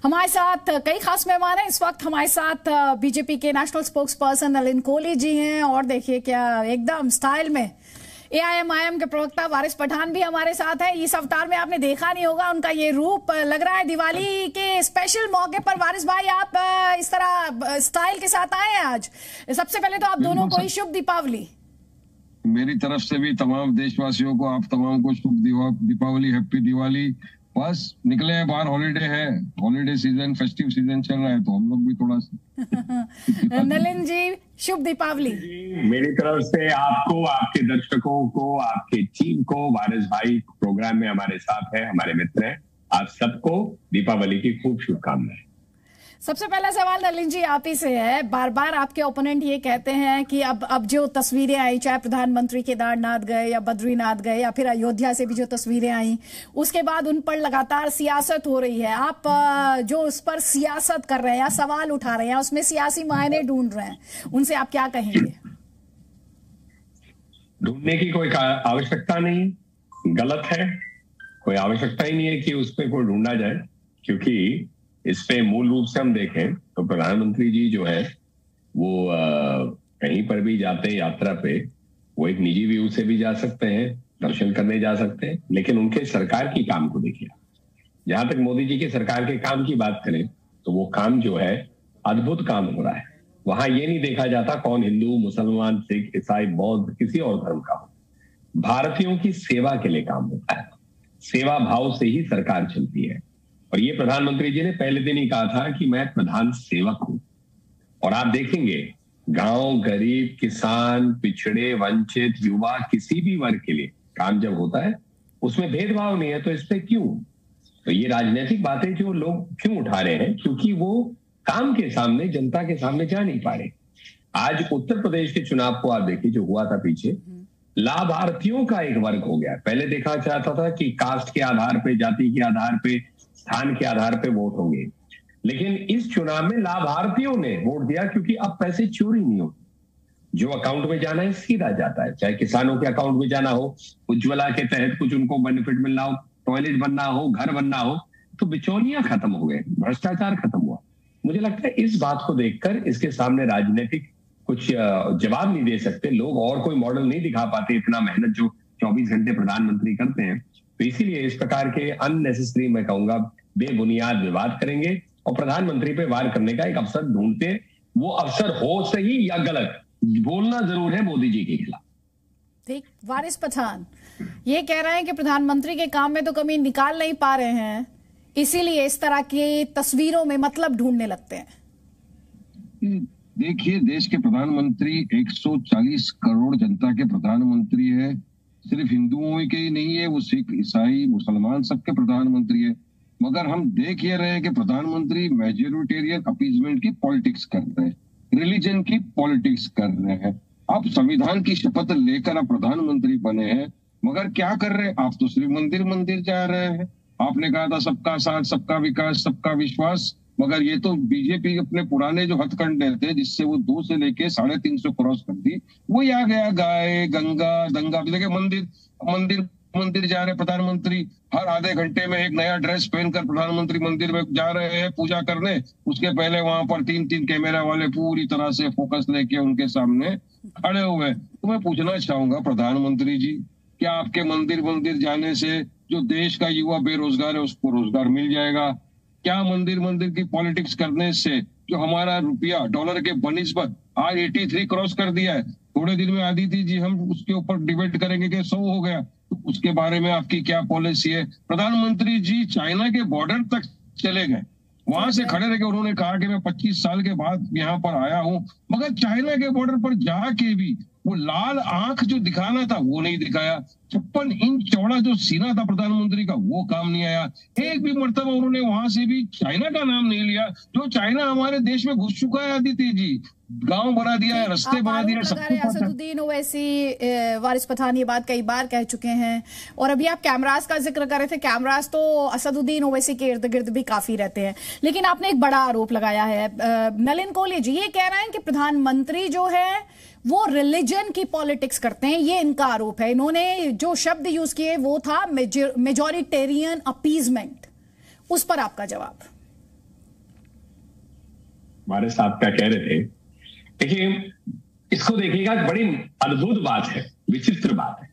हमारे साथ कई खास मेहमान हैं। इस वक्त हमारे साथ बीजेपी के national spokesperson Nalin Kohli ji हैं और देखिए क्या एकदम स्टाइल में एआईएमआईएम के प्रवक्ता वारिस पठान भी हमारे साथ है। इस अवतार में आपने देखा नहीं होगा उनका ये रूप, लग रहा है दिवाली के स्पेशल मौके पर वारिस भाई आप इस तरह स्टाइल के साथ आए हैं आज। सबसे पहले तो आप दोनों को ही शुभ दीपावली। मेरी तरफ से भी तमाम देशवासियों को, आप तमाम को शुभ दीपावली, हैप्पी दिवाली। बस निकले हैं बाहर, हॉलीडे है, हॉलीडे सीजन, फेस्टिव सीजन चल रहा है, तो हम लोग भी थोड़ा सा नलिन जी शुभ दीपावली। मेरी तरफ से आपको, आपके दर्शकों को, आपके टीम को, वारिस भाई प्रोग्राम में हमारे साथ है, हमारे मित्र हैं, आप सबको दीपावली की खूब शुभकामनाएं। सबसे पहला सवाल नलिन जी आप ही से है। बार बार आपके ओपोनेंट ये कहते हैं कि अब जो तस्वीरें आई, चाहे प्रधानमंत्री केदारनाथ गए या बद्रीनाथ गए या फिर अयोध्या से भी जो तस्वीरें आई, उसके बाद उन पर लगातार सियासत हो रही है। आप जो उस पर सियासत कर रहे हैं या सवाल उठा रहे हैं, उसमें सियासी मायने ढूंढ रहे हैं, उनसे आप क्या कहेंगे? ढूंढने की कोई आवश्यकता नहीं, गलत है। कोई आवश्यकता ही नहीं है कि उस पर कोई ढूंढा जाए, क्योंकि इस पे मूल रूप से हम देखें तो प्रधानमंत्री जी जो है वो कहीं पर भी जाते हैं यात्रा पे, वो एक निजी व्यू से भी जा सकते हैं, दर्शन करने जा सकते हैं, लेकिन उनके सरकार की काम को देखिए। जहां तक मोदी जी के सरकार के काम की बात करें तो वो काम जो है अद्भुत काम हो रहा है। वहां ये नहीं देखा जाता कौन हिंदू, मुसलमान, सिख, ईसाई, बौद्ध, किसी और धर्म का हो। भारतीयों की सेवा के लिए काम होता है, सेवा भाव से ही सरकार चलती है। और ये प्रधानमंत्री जी ने पहले दिन ही कहा था कि मैं प्रधान सेवक हूं। और आप देखेंगे गांव, गरीब, किसान, पिछड़े, वंचित, युवा, किसी भी वर्ग के लिए काम जब होता है उसमें भेदभाव नहीं है। तो इस पे क्यों? तो ये राजनीतिक बातें जो लोग क्यों उठा रहे हैं, क्योंकि वो काम के सामने, जनता के सामने जा नहीं पा रहे। आज उत्तर प्रदेश के चुनाव को आप देखिए, जो हुआ था पीछे, लाभार्थियों का एक वर्ग हो गया। पहले देखा जाता था कि कास्ट के आधार पे, जाति के आधार पे, स्थान के आधार पे वोट होंगे, लेकिन इस चुनाव में लाभार्थियों ने वोट दिया, क्योंकि अब पैसे चोरी नहीं होते। जो अकाउंट में जाना है सीधा जाता है। चाहे किसानों के अकाउंट में जाना हो, उज्ज्वला के तहत कुछ उनको बेनिफिट मिलना हो, टॉयलेट बनना हो, घर बनना हो, तो बिचौलियां खत्म हो गए, भ्रष्टाचार खत्म हुआ। मुझे लगता है इस बात को देखकर इसके सामने राजनीतिक कुछ जवाब नहीं दे सकते लोग, और कोई मॉडल नहीं दिखा पाते इतना मेहनत जो 24 घंटे प्रधानमंत्री करते हैं। तो इसीलिए इस प्रकार के अननेसेसरी, मैं कहूंगा बेबुनियाद विवाद करेंगे और प्रधानमंत्री पे वार करने का एक अवसर ढूंढते। वो अवसर हो सही या गलत, बोलना जरूर है मोदी जी के खिलाफ। ठीक, वारिस पठान ये कह रहे हैं कि प्रधानमंत्री के काम में तो कमी निकाल नहीं पा रहे हैं, इसीलिए इस तरह की तस्वीरों में मतलब ढूंढने लगते हैं। देखिए, देश के प्रधानमंत्री 140 करोड़ जनता के प्रधानमंत्री है। सिर्फ हिंदुओं के ही नहीं है, वो सिख, ईसाई, मुसलमान सबके प्रधानमंत्री है। मगर हम देख ये रहे हैं कि प्रधानमंत्री मेजोरिटेरियन अपीजमेंट की पॉलिटिक्स कर रहे हैं, रिलीजन की पॉलिटिक्स कर रहे हैं। आप संविधान की शपथ लेकर आप प्रधानमंत्री बने हैं, मगर क्या कर रहे हैं? आप तो सिर्फ मंदिर मंदिर जा रहे हैं। आपने कहा था सबका साथ, सबका विकास, सबका विश्वास, मगर ये तो बीजेपी अपने पुराने जो हथकंडे थे, जिससे वो 2 से लेके 350 क्रॉस कर दी, वो आ गया। गाय, गंगा, दंगा। देखिए, मंदिर मंदिर मंदिर जा रहे प्रधानमंत्री, हर आधे घंटे में एक नया ड्रेस पहनकर प्रधानमंत्री मंदिर में जा रहे हैं पूजा करने। उसके पहले वहां पर 3 कैमरा वाले पूरी तरह से फोकस लेके उनके सामने खड़े हुए। तो मैं पूछना चाहूंगा प्रधानमंत्री जी, क्या आपके मंदिर मंदिर जाने से जो देश का युवा बेरोजगार है उसको रोजगार मिल जाएगा? क्या मंदिर मंदिर की पॉलिटिक्स करने से जो हमारा रुपया डॉलर के बनिस्बत आज 83 क्रॉस कर दिया है, थोड़े दिन में आदित्य जी हम उसके ऊपर डिबेट करेंगे कि 100 हो गया, तो उसके बारे में आपकी क्या पॉलिसी है? प्रधानमंत्री जी चाइना के बॉर्डर तक चले गए, वहां से खड़े रह के उन्होंने कहा कि मैं 25 साल के बाद यहाँ पर आया हूँ, मगर चाइना के बॉर्डर पर जाके भी वो लाल आंख जो दिखाना था वो नहीं दिखाया। 56 इंच चौड़ा जो सीना था प्रधानमंत्री का, वो काम नहीं आया। एक भी मर्तबा उन्होंने वहां से भी चाइना का नाम नहीं लिया, जो चाइना हमारे देश में घुस चुका है। आदित्य जी, गांव बना दिया है, रास्ते बना दिए। असदुद्दीन ओवैसी, वारिस पठान ये बात कई बार कह चुके हैं। और अभी आप कैमरास का जिक्र कर रहे थे, कैमरास तो असदुद्दीन ओवैसी के इर्द गिर्द भी काफी रहते हैं, लेकिन आपने एक बड़ा आरोप लगाया है। नलिन कोहली जी ये कह रहे हैं कि प्रधानमंत्री जो है वो रिलीजन की पॉलिटिक्स करते हैं, ये इनका आरोप है। इन्होंने जो शब्द यूज किए वो था मेजॉरिटेरियन अपीजमेंट, उस पर आपका जवाब? वारिस साहब क्या कह रहे थे, देखिए इसको देखिएगा, बड़ी अद्भुत बात है, विचित्र बात है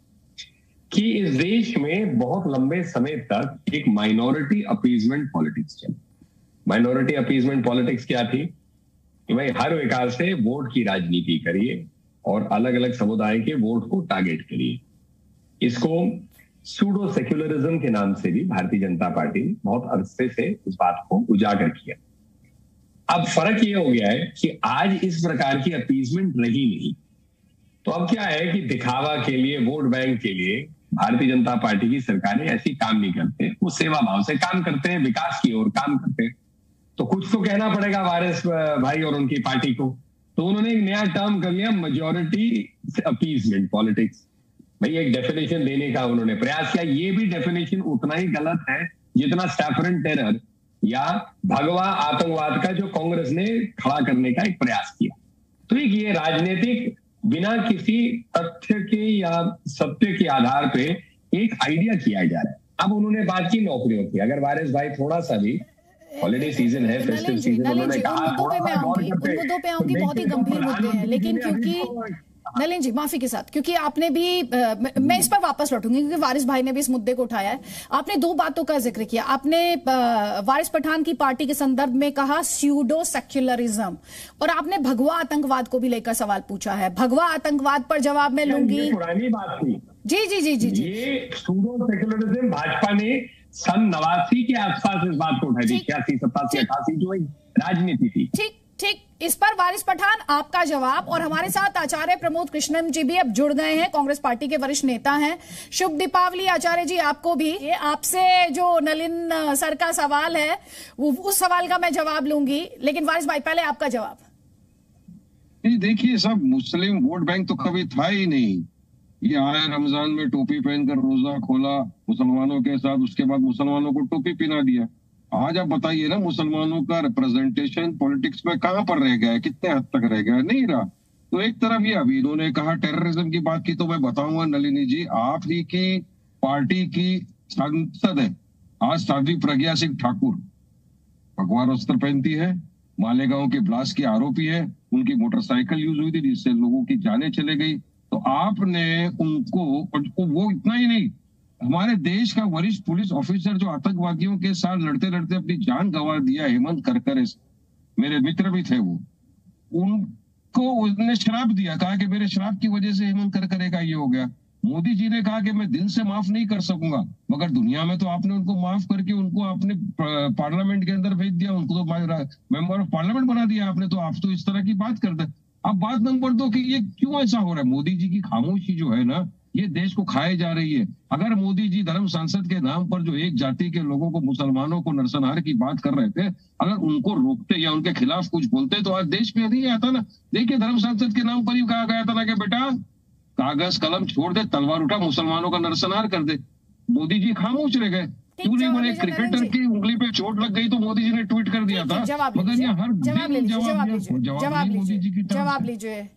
कि इस देश में बहुत लंबे समय तक एक माइनॉरिटी अपीजमेंट पॉलिटिक्स चली। माइनॉरिटी अपीजमेंट पॉलिटिक्स क्या थी कि भाई हर विकास से वोट की राजनीति करिए और अलग अलग समुदाय के वोट को टारगेट करिए। इसको सूडो सेक्युलरिज्म के नाम से भी भारतीय जनता पार्टी ने बहुत अरसे से इस बात को उजागर किया। अब फर्क ये हो गया है कि आज इस प्रकार की अपीजमेंट रही नहीं, तो अब क्या है कि दिखावा के लिए, वोट बैंक के लिए भारतीय जनता पार्टी की सरकारें ऐसी काम नहीं करते, वो सेवा भाव से काम करते हैं, विकास की ओर काम करते हैं। तो कुछ तो कहना पड़ेगा वारिस भाई और उनकी पार्टी को, तो उन्होंने एक नया टर्म कर लिया, मेजॉरिटी अपीजमेंट पॉलिटिक्स। भाई एक डेफिनेशन देने का उन्होंने प्रयास किया, ये भी डेफिनेशन उतना ही गलत है जितना स्टैफरन टेरर या भगवा आतंकवाद का जो कांग्रेस ने खड़ा करने का एक प्रयास किया। तो एक ये राजनीतिक बिना किसी तथ्य के या सत्य के आधार पे एक आइडिया किया जा रहा है। अब उन्होंने बात की नौकरियों की, अगर वारिस भाई थोड़ा सा भी, हॉलिडे सीजन है, फेस्टिव सीजन, उन्होंने कहा उन मुद्दों पे आऊंगी, बहुत ही गंभीर मुद्दे हैं, लेकिन क्योंकि नलिन जी माफी के साथ, क्योंकि आपने भी मैं इस पर वापस लौटूंगी क्योंकि वारिस भाई ने भी इस मुद्दे को उठाया है। आपने दो बातों का जिक्र किया। आपने वारिस पठान की पार्टी के संदर्भ में कहा स्यूडो सेक्युलरिज्म, और आपने भगवा आतंकवाद को भी लेकर सवाल पूछा है। भगवा आतंकवाद पर जवाब मैं लूंगी। पुरानी बात थी जी जी जी जी जी, ये सूडो सेक्युलरिज्म भाजपा ने सन 89 के आसपास इस बात को उठाई थी, 86, 87, 88 जो राजनीति थी। ठीक ठीक, इस पर वारिस पठान आपका जवाब। और हमारे साथ आचार्य प्रमोद कृष्णन जी भी अब जुड़ गए हैं, कांग्रेस पार्टी के वरिष्ठ नेता हैं। शुभ दीपावली आचार्य जी आपको भी। ये आपसे जो नलिन सर का सवाल है वो उस सवाल का मैं जवाब लूंगी, लेकिन वारिस भाई पहले आपका जवाब। देखिए, सब मुस्लिम वोट बैंक तो कभी था ही नहीं। ये आए रमजान में टोपी पहनकर रोजा खोला मुसलमानों के साथ, उसके बाद मुसलमानों को टोपी पहना दिया। आज आप बताइए ना, मुसलमानों का रिप्रेजेंटेशन पॉलिटिक्स में कहां पर रह गया है, कितने हद तक रह गया है? नहीं रहा। तो एक तरफ ये अभी इन्होंने कहा टेररिज्म की बात की, तो मैं बताऊंगा नलिनी जी, आप ही की पार्टी की सांसद है आज साध्वी प्रज्ञा सिंह ठाकुर, भगवा वस्त्र पहनती है, मालेगांव के ब्लास्ट की आरोपी है, उनकी मोटरसाइकिल यूज हुई थी जिससे लोगों की जानें चले गई। तो आपने उनको, वो इतना ही नहीं, हमारे देश का वरिष्ठ पुलिस ऑफिसर जो आतंकवादियों के साथ लड़ते लड़ते अपनी जान गंवा दिया, हेमंत करकरे, मेरे मित्र भी थे वो, उनको उसने श्राप दिया, कहा कि मेरे श्राप की वजह से हेमंत करकरे का ये हो गया। मोदी जी ने कहा कि मैं दिल से माफ नहीं कर सकूंगा, मगर दुनिया में तो आपने उनको माफ करके उनको आपने पार्लियामेंट के अंदर भेज दिया, उनको तो मेंबर ऑफ पार्लियामेंट बना दिया आपने। तो आप तो इस तरह की बात करते। अब बात नंबर 2 कि ये क्यों ऐसा हो रहा है? मोदी जी की खामोशी जो है ना, ये देश को खाए जा रही है। अगर मोदी जी धर्म सांसद के नाम पर जो एक जाति के लोगों को, मुसलमानों को नरसंहार की बात कर रहे थे, अगर उनको रोकते या उनके खिलाफ कुछ बोलते तो आज देश में नहीं आता ना। देखिए, धर्म सांसद के नाम पर ही कहा गया था ना कि बेटा कागज कलम छोड़ दे, तलवार उठा, मुसलमानों का नरसंहार कर दे। मोदी जी खामोश रह गए। क्यों नहीं बने? क्रिकेटर की उंगली पे चोट लग गई तो मोदी जी ने ट्वीट कर दिया था, मगर ये हर जवाब मोदी जी की जवाब लीजिए।